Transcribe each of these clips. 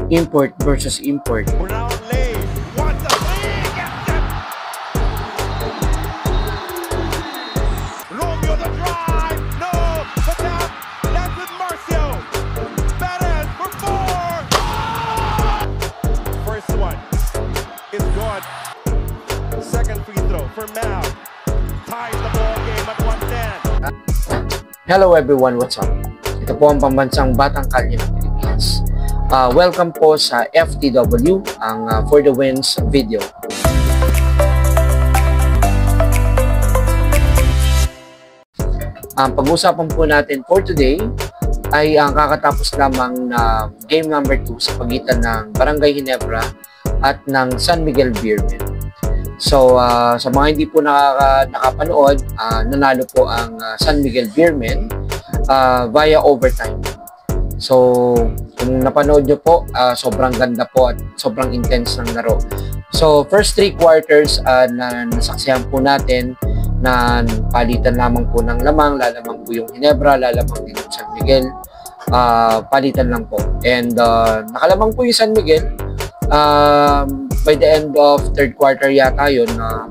import versus import. Hello everyone, what's up? Ito po ang pambansang Batang Kalye ng Pilipinas. Welcome po sa FTW, ang For the Wins video. Ang pag-uusapan po natin for today ay ang kakatapos lamang na game number 2 sa pagitan ng Barangay Ginebra at ng San Miguel Beermen. So, sa mga hindi po nakapanood, nanalo po ang San Miguel Beermen via overtime. So, kung napanood nyo po, sobrang ganda po at sobrang intense ng laro. So, first 3 quarters na nasaksihan po natin na palitan lamang po ng lamang, lalamang po yung Ginebra, lalamang din yung San Miguel, palitan lang po. And nakalamang po yung San Miguel. By the end of third quarter yata yun na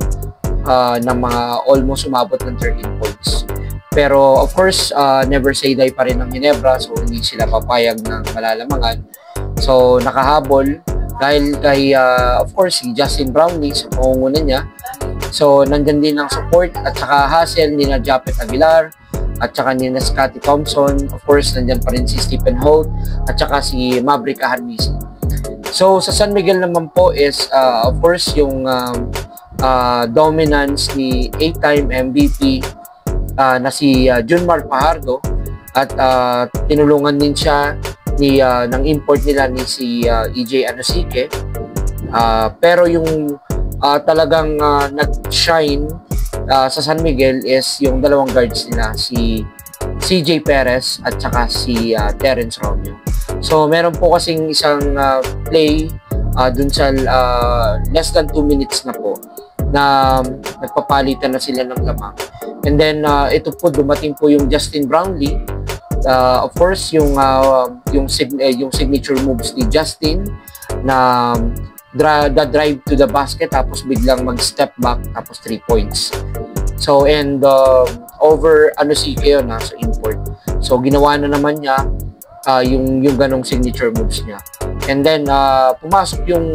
mga almost umabot ng 13 points. Pero of course, never say die pa rin ng Ginebra, so hindi sila papayag ng malalamangan. So nakahabol dahil kay of course si Justin Brownlee sa pangunguna niya. So nandyan din ang support at saka hustle ni na Japet Aguilar at saka ni na Scotty Thompson. Of course nandyan pa rin si Stephen Holt at saka si Maverick Ahanmisi. So, sa San Miguel naman po is, of course, yung dominance ni 8-time MVP na si Junmar Fajardo at tinulungan din siya ng import nila ni si EJ Anosike. Pero yung talagang nag-shine sa San Miguel is yung dalawang guards nila, si CJ Perez at saka si Terence Romeo. So, meron po kasing isang play dun sa less than 2 minutes na po na nagpapalitan na sila ng lamang. And then, ito po, dumating po yung Justin Brownlee. Of course, yung signature moves ni Justin na drive to the basket tapos biglang mag-step back tapos 3 points. So, and over Anosike yun sa import. So, ginawa na naman niya yung ganong signature moves niya. And then pumasok yung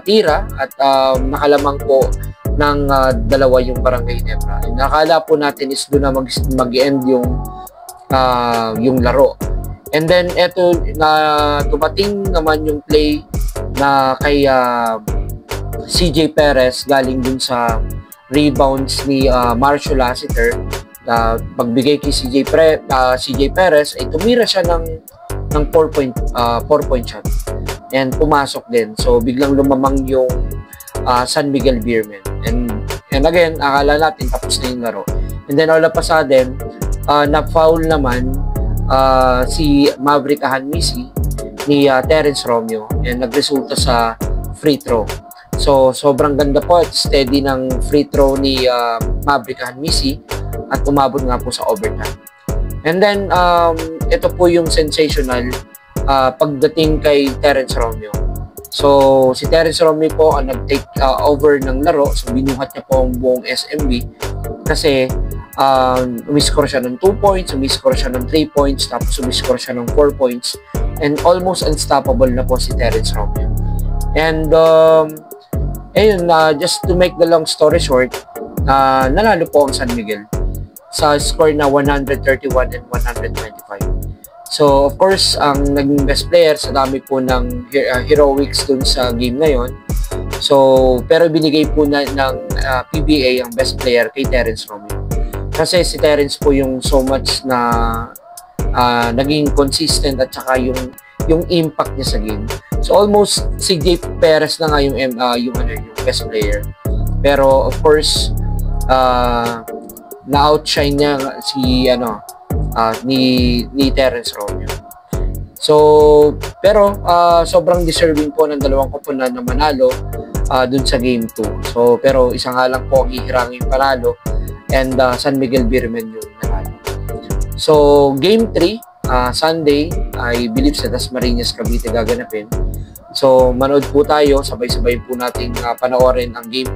tira at nakalamang po ng dalawa yung Barangay Ginebra. And nakala po natin is doon na mag-end yung laro. And then eto na dumating naman yung play na kay CJ Perez galing dun sa rebounds ni Marcio Lassiter. Pagbigay kay CJ Perez ay tumira siya ng 4-point shot and pumasok din. So biglang lumamang yung San Miguel Beermen. And again, akala natin tapos na yung laro. And then all of a sudden, na-foul naman si Maverick Ahanmisi ni Terence Romeo and nagresulta sa free throw. So sobrang ganda po at steady ng free throw ni Maverick Ahanmisi at umabot nga po sa overtime. And then, ito po yung sensational pagdating kay Terence Romeo. So, si Terence Romeo po ang nag-take over ng laro. So, binuhat niya po ang buong SMB kasi umiscore siya ng 2 points, umiscore siya ng 3 points, tapos umiscore siya ng 4 points. And almost unstoppable na po si Terence Romeo. And, ayun, just to make the long story short, nanalo po ang San Miguel sa score na 131 and 125. So, of course, ang naging best player sa dami po ng heroics dun sa game na yon. So, pero binigay po ng PBA ang best player kay Terence Romeo. Kasi si Terence po yung so much na naging consistent at saka yung impact niya sa game. So, almost si CJ Perez na nga yung best player. Pero, of course, na-outshine niya si ni Terence Romeo. So, pero sobrang deserving po ng dalawang koponan na manalo dun sa game 2. So, pero isang nga lang po ang hihirangin panalo and San Miguel Beermen yung nanalo. So, game 3, Sunday, I believe sa Dasmariñas, Cavite gaganapin. So, manood po tayo, sabay-sabay po nating panoorin ang Game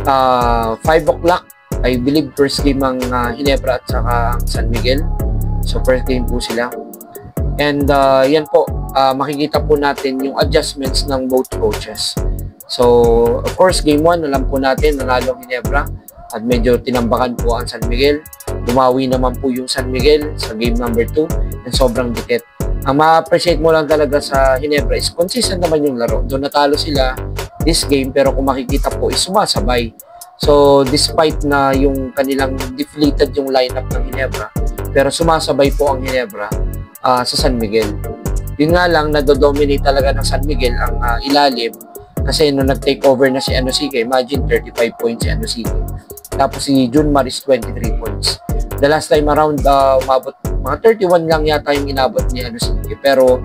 3. 5 o'clock, I believe first game ang Ginebra at saka ang San Miguel. So, first game po sila. And yan po, makikita po natin yung adjustments ng both coaches. So, of course, game 1, alam po natin, nanalo ang Ginebra at medyo tinambakan po ang San Miguel. Bumawi naman po yung San Miguel sa game number 2 and sobrang dikit. Ang ma-appreciate mo lang talaga sa Ginebra is consistent naman yung laro. Doon natalo sila this game pero kung makikita po is sumasabay. So, despite na yung kanilang deflated yung lineup ng Ginebra, pero sumasabay po ang Ginebra sa San Miguel. Yun nga lang, nado-dominate talaga ng San Miguel ang ilalim kasi nung nag-take over na si Anosique, imagine 35 points si Anosique. Tapos si Junmar is 23 points. The last time around, umabot mga 31 lang yata yung inabot ni Anosique. Pero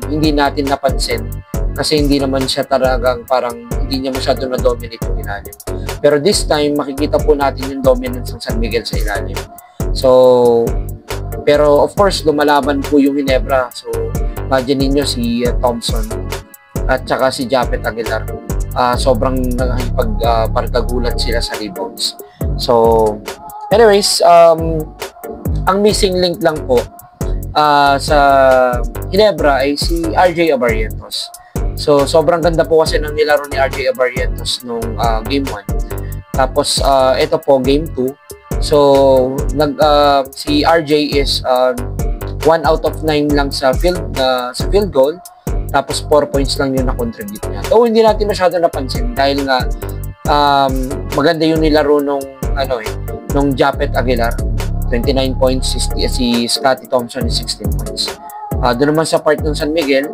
hindi natin napansin kasi hindi naman siya talagang parang hindi niya masyado na-dominate yung ilalim. Pero this time, makikita po natin yung dominance ng San Miguel sa ilalim. So, pero of course, lumalaban po yung Ginebra. So, imagine niyo si Thompson at saka si Japet Aguilar. Sobrang nakikipagpartagulat sila sa rebounds. So, anyways, ang missing link lang po sa Ginebra ay si RJ Abarrientos. So, sobrang ganda po kasi ng nilaro ni RJ Abarrientos nung game 1. Tapos, ito po, game 2. So, si RJ is 1 out of 9 lang sa field goal. Tapos 4 points lang yung na-contribute niya. So, hindi natin masyado napansin dahil nga maganda yung nilaro nung Japet Aguilar. 29 points, si Scottie Thompson is 16 points. Doon naman sa part ng San Miguel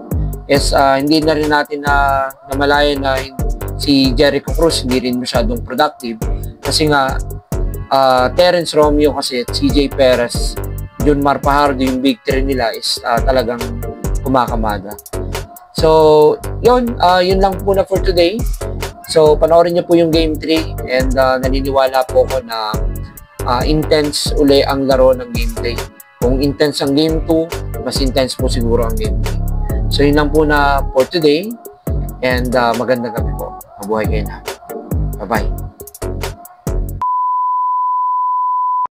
is hindi na rin natin namalayan na si Jericho Cruz hindi rin masyadong productive kasi nga Terence Romeo kasi CJ Perez, Junmar Fajardo, yung big three nila is talagang kumakamada. So, yun lang po na for today. So, panoorin niyo po yung Game 3 and naniniwala po ko na intense uli ang laro ng Game 3. Kung intense ang Game 2, mas intense po siguro ang Game 3. So, yun lang po na for today and magandang gabi po. Mabuhay kayo na. Bye-bye.